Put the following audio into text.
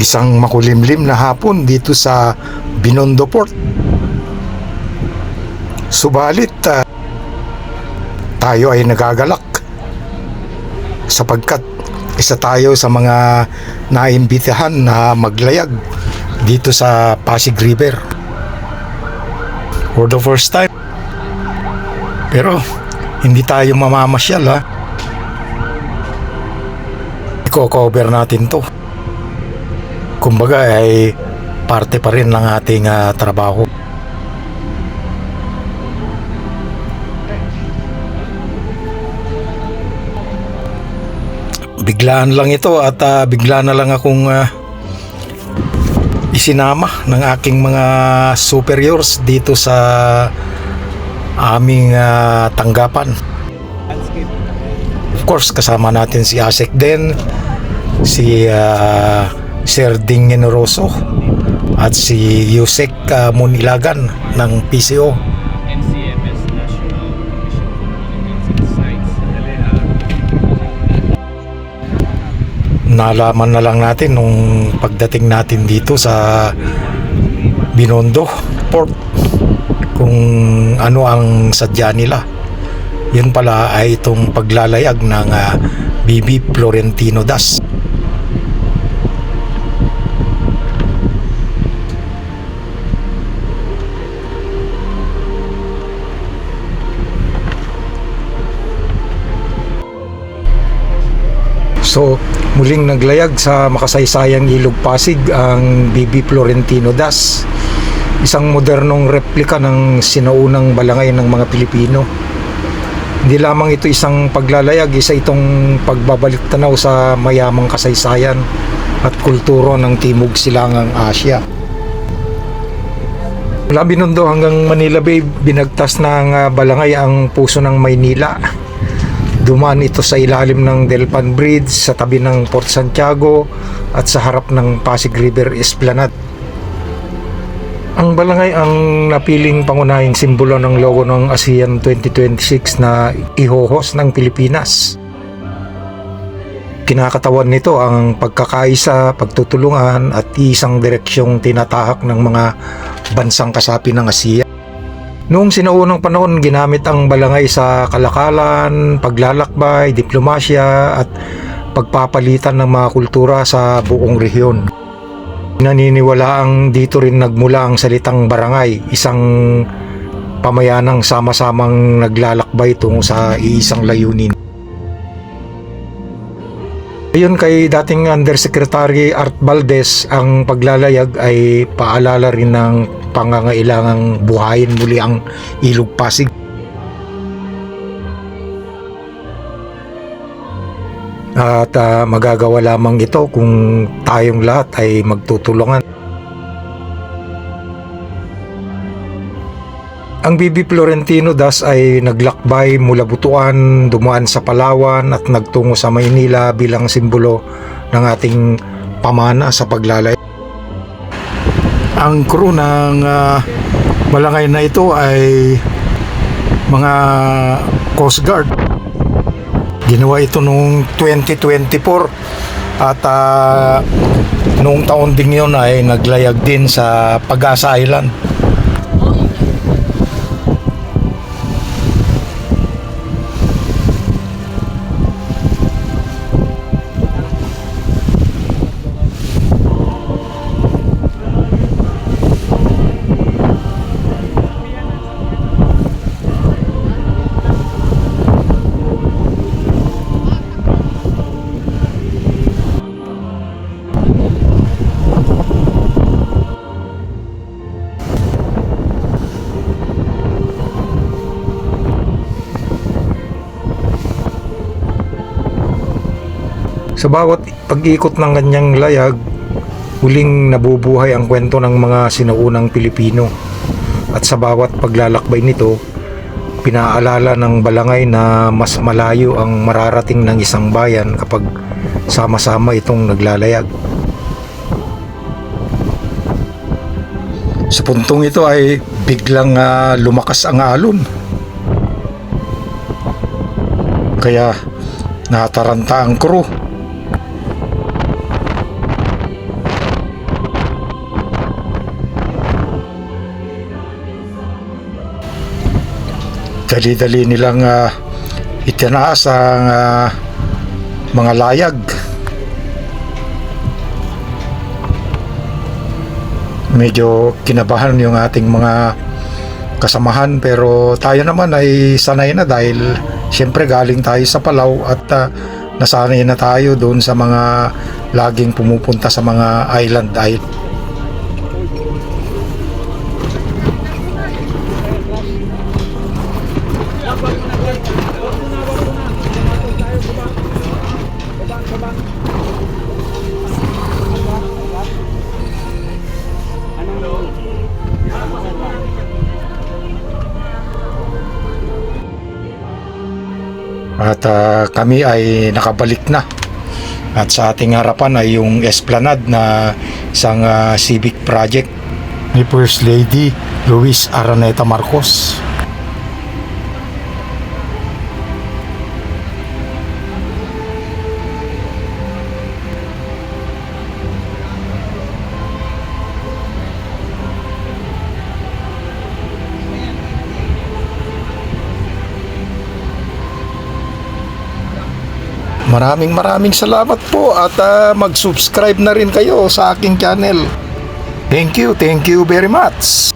Isang makulimlim na hapon dito sa Binondo Port. Subalit tayo ay nagagalak sapagkat isa tayo sa mga naimbitahan na maglayag dito sa Pasig River for the first time. Pero hindi tayo mamamasyal, ha. I-cover natin to. Kumbaga ay parte pa rin ng ating trabaho. Biglaan lang ito at bigla na lang akong isinama ng aking mga superiors dito sa aming tanggapan. Of course, kasama natin si Asek din, si Sir Ding Generoso at si Yusek Munilagan ng PCO. Nalaman na lang natin nung pagdating natin dito sa Binondo Port kung ano ang sadya nila. Yun pala ay itong paglalayag ng BB Florentino Das. So, muling naglayag sa makasaysayang Ilog Pasig ang BB Florentino Das, isang modernong replika ng sinaunang balangay ng mga Pilipino. Hindi lamang ito isang paglalayag, isa itong pagbabalik tanaw sa mayamang kasaysayan at kulturo ng Timog Silangang Asya. Mula Binondo hanggang Manila Bay, binagtas ng balangay ang puso ng Maynila. Dumaan ito sa ilalim ng Delpan Bridge, sa tabi ng Port Santiago at sa harap ng Pasig River Esplanade. Ang balangay ang napiling pangunahing simbolo ng logo ng ASEAN 2026 na ihohos ng Pilipinas. Kinakatawan nito ang pagkakaisa, pagtutulungan at isang direksyong tinatahak ng mga bansang kasapi ng ASEAN. Noong sinaunang panahon, ginamit ang balangay sa kalakalan, paglalakbay, diplomasya at pagpapalitan ng mga kultura sa buong rehiyon. Naniniwalaang dito rin nagmula ang salitang barangay, isang pamayanang sama-samang naglalakbay tungo sa iisang layunin. Ayon kay dating Undersecretary Art Valdez, ang paglalayag ay paalala rin ng pangangailangang buhayin muli ang Ilog Pasig. At magagawa lamang ito kung tayong lahat ay magtutulungan. Ang BB Florentino Das ay naglakbay mula Butuan, dumaan sa Palawan at nagtungo sa Maynila bilang simbolo ng ating pamana sa paglalay. Ang crew ng balangay na ito ay mga Coast Guard. Ginawa ito noong 2024 at noong taon din yun ay naglayag din sa Pag-asa Island. Sa bawat pag-ikot ng kanyang layag, huling nabubuhay ang kwento ng mga sinaunang Pilipino. At sa bawat paglalakbay nito, pinaalala ng balangay na mas malayo ang mararating ng isang bayan kapag sama-sama itong naglalayag. Sa puntong ito ay biglang lumakas ang alon. Kaya nataranta ang crew. dali-dali nilang itinaas ang mga layag. Medyo kinabahan yung ating mga kasamahan, pero tayo naman ay sanay na dahil siyempre galing tayo sa Palau at nasanay na tayo doon sa mga laging pumupunta sa mga island. At kami ay nakabalik na. At sa ating harapan ay yung Esplanade na isang civic project ni First Lady Luis Araneta Marcos. Maraming salamat po at mag-subscribe na rin kayo sa aking channel. Thank you very much.